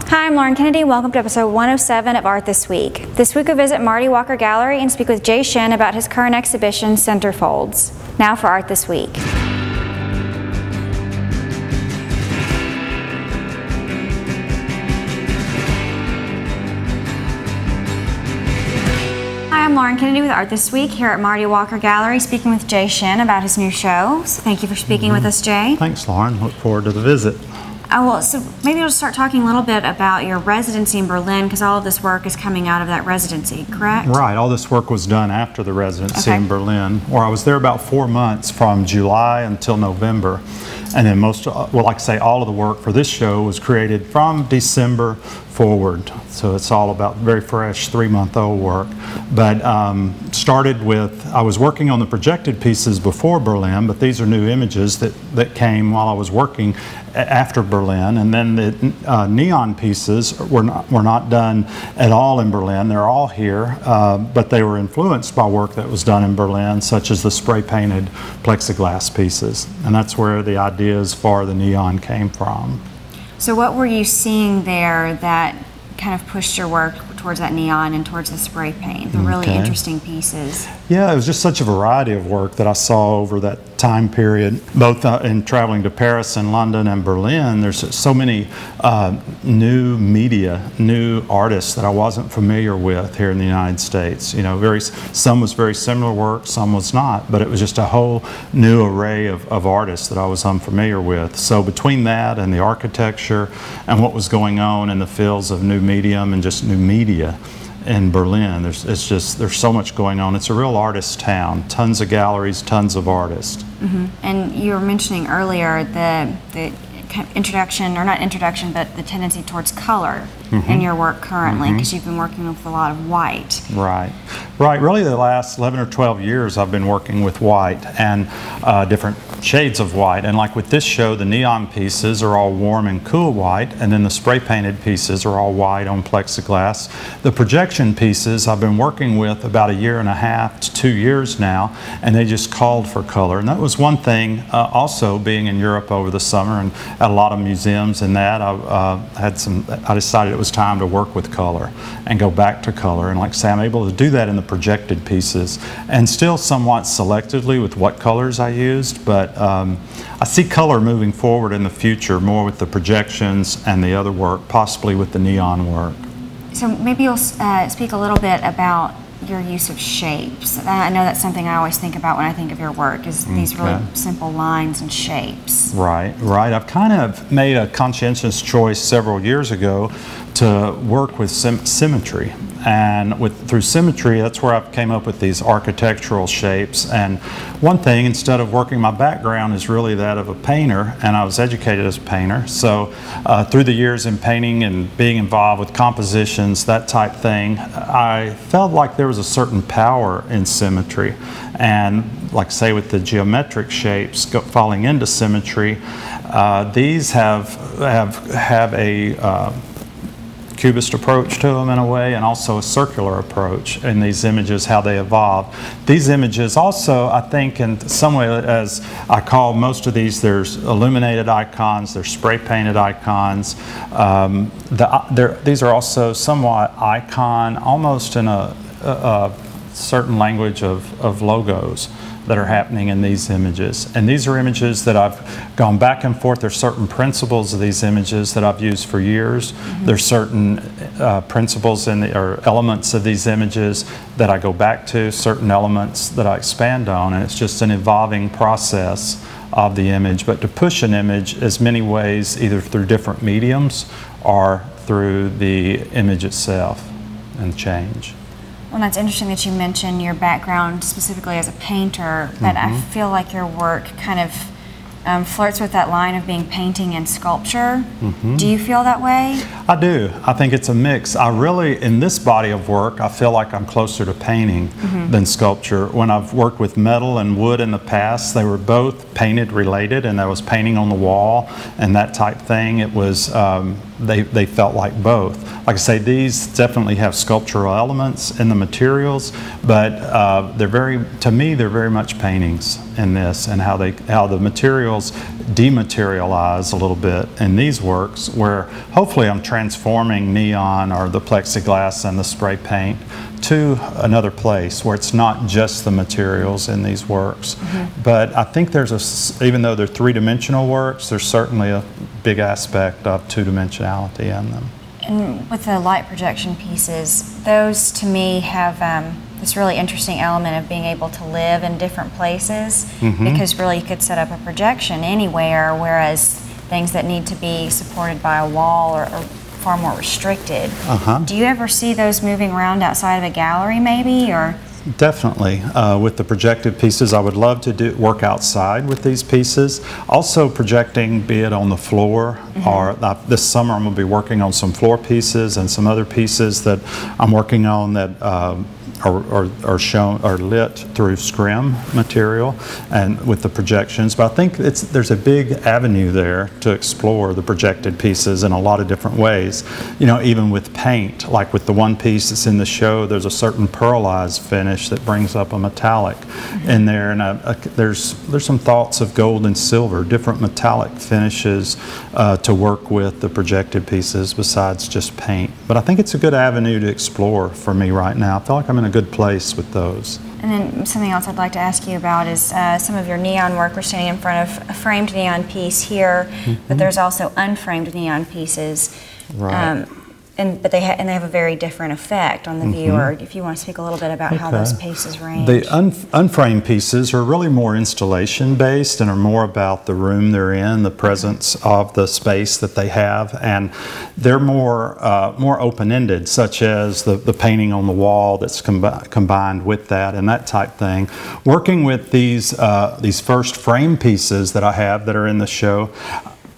Hi, I'm Lauren Kennedy. Welcome to episode 107 of Art This Week. This week we visit Marty Walker Gallery and speak with Jay Shinn about his current exhibition, Centerfolds. Now for Art This Week. Hi, I'm Lauren Kennedy with Art This Week here at Marty Walker Gallery, speaking with Jay Shinn about his new show. So thank you for speaking with us, Jay. Thanks, Lauren. Look forward to the visit. Well, so maybe we'll start talking a little bit about your residency in Berlin, because all of this work is coming out of that residency, correct? Right. All this work was done after the residency in Berlin, where I was there about 4 months from July until November. And then like I say, all of the work for this show was created from December forward. So it's all about very fresh 3-month-old work. But started with, I was working on the projected pieces before Berlin, but these are new images that came while I was working after Berlin. And then the neon pieces were not done at all in Berlin. They're all here, but they were influenced by work that was done in Berlin, such as the spray-painted plexiglass pieces. And that's where the ideas for the neon came from. So what were you seeing there that kind of pushed your work towards that neon and towards the spray paint, the really interesting pieces? Yeah, it was just such a variety of work that I saw over that time period, both in traveling to Paris and London and Berlin. There's so many new media, new artists that I wasn't familiar with here in the United States. You know, some was very similar work, some was not, but it was just a whole new array of artists that I was unfamiliar with. So between that and the architecture and what was going on in the fields of new medium and just new media in Berlin, there's so much going on. It's a real artist town. Tons of galleries, tons of artists. And you were mentioning earlier the introduction, or not introduction, but the tendency towards color in your work currently, because you've been working with a lot of white. Right. Really the last 11 or 12 years I've been working with white and different shades of white. And like with this show, the neon pieces are all warm and cool white, and then the spray painted pieces are all white on plexiglass. The projection pieces I've been working with about 1.5 to 2 years now, and they just called for color. And that was one thing also being in Europe over the summer and at a lot of museums and that, I decided it was time to work with color and go back to color. And like I say, I'm able to do that in the projected pieces and still somewhat selectively with what colors I used, but I see color moving forward in the future more with the projections and the other work, possibly with the neon work. So maybe you'll speak a little bit about your use of shapes. I know that's something I always think about when I think of your work, is these really simple lines and shapes. Right. I've kind of made a conscientious choice several years ago to work with symmetry. And through symmetry, that's where I came up with these architectural shapes. And one thing, instead of working, my background is really that of a painter, and I was educated as a painter. So through the years in painting and being involved with compositions, that type thing, I felt like there was a certain power in symmetry. And like say with the geometric shapes falling into symmetry, these have a cubist approach to them in a way, and also a circular approach in these images, how they evolve. These images also, I think, in some way, as I call most of these, there's illuminated icons, there's spray painted icons. These are also somewhat icon, almost in a certain language of logos that are happening in these images. And these are images that I've gone back and forth. There's certain principles of these images that I've used for years. There's certain principles or elements of these images that I go back to, certain elements that I expand on, and it's just an evolving process of the image. But to push an image is many ways, either through different mediums or through the image itself and change. Well, that's interesting that you mentioned your background specifically as a painter, but I feel like your work kind of flirts with that line of being painting and sculpture. Do you feel that way? I do. I think it's a mix. I really, in this body of work, I feel like I'm closer to painting than sculpture. When I've worked with metal and wood in the past, they were both painted related, and there was painting on the wall and that type thing. It was, they felt like both. Like I say, these definitely have sculptural elements in the materials, but to me, they're very much paintings in this, and how the materials dematerialize a little bit in these works, where hopefully I'm transforming neon or the plexiglass and the spray paint to another place where it's not just the materials in these works. But I think even though they're three-dimensional works, there's certainly a big aspect of two-dimensionality in them. And with the light projection pieces, those to me have this really interesting element of being able to live in different places, because really you could set up a projection anywhere, whereas things that need to be supported by a wall are far more restricted. Do you ever see those moving around outside of a gallery maybe, or? Definitely. With the projected pieces, I would love to work outside with these pieces. Also projecting, be it on the floor, or this summer I'm going to be working on some floor pieces and some other pieces that I'm working on that are lit through scrim material and with the projections. But I think there's a big avenue there to explore the projected pieces in a lot of different ways. You know, even with paint, like with the one piece that's in the show, there's a certain pearlized finish that brings up a metallic in there, and there's some thoughts of gold and silver, different metallic finishes to work with the projected pieces besides just paint. But I think it's a good avenue to explore for me right now. I feel like I'm in a good place with those. And then something else I'd like to ask you about is some of your neon work. We're standing in front of a framed neon piece here, but there's also unframed neon pieces. Right. But they have a very different effect on the viewer. If you want to speak a little bit about how those pieces range. The unframed pieces are really more installation based and are more about the room they're in, the presence of the space that they have, and they're more open-ended, such as the painting on the wall that's combined with that and that type thing. Working with these first frame pieces that I have that are in the show,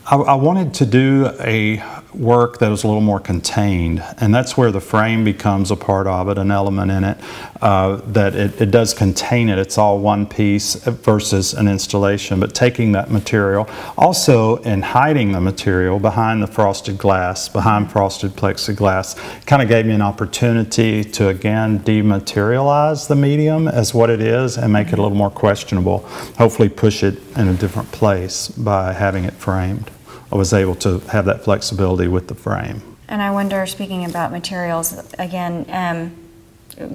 I wanted to do a work that was a little more contained, and that's where the frame becomes a part of it, an element in it, that it does contain it. It's all one piece versus an installation, but taking that material, also in hiding the material behind the frosted glass, behind frosted plexiglass, kind of gave me an opportunity to again dematerialize the medium as what it is and make it a little more questionable, hopefully push it in a different place by having it framed. I was able to have that flexibility with the frame. And I wonder, speaking about materials again,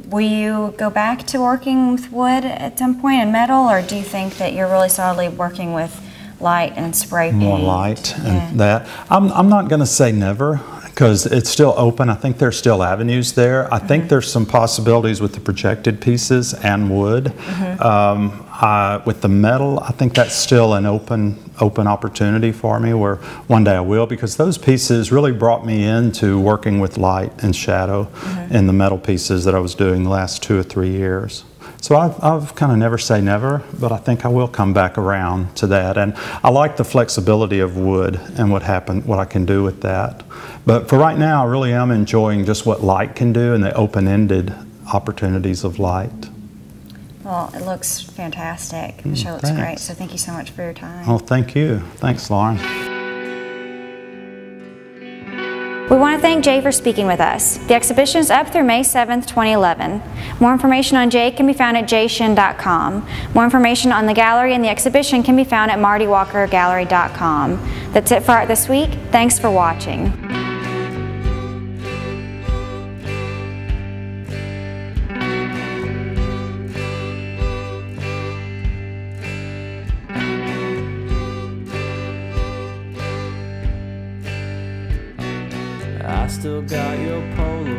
will you go back to working with wood at some point and metal, or do you think that you're really solidly working with light and spray paint? More light and that. I'm not going to say never, because it's still open. I think there's still avenues there. I think there's some possibilities with the projected pieces and wood. With the metal, I think that's still an open opportunity for me, where one day I will, because those pieces really brought me into working with light and shadow in the metal pieces that I was doing the last 2 or 3 years. So I've kind of never say never, but I think I will come back around to that. And I like the flexibility of wood and what I can do with that. But for right now, I really am enjoying just what light can do and the open-ended opportunities of light. Well, it looks fantastic. The show looks great, so thank you so much for your time. Oh, thank you. Thanks, Lauren. We want to thank Jay for speaking with us. The exhibition is up through May 7th, 2011. More information on Jay can be found at jayshinn.com. More information on the gallery and the exhibition can be found at martywalkergallery.com. That's it for Art This Week. Thanks for watching. I still got your Polaroid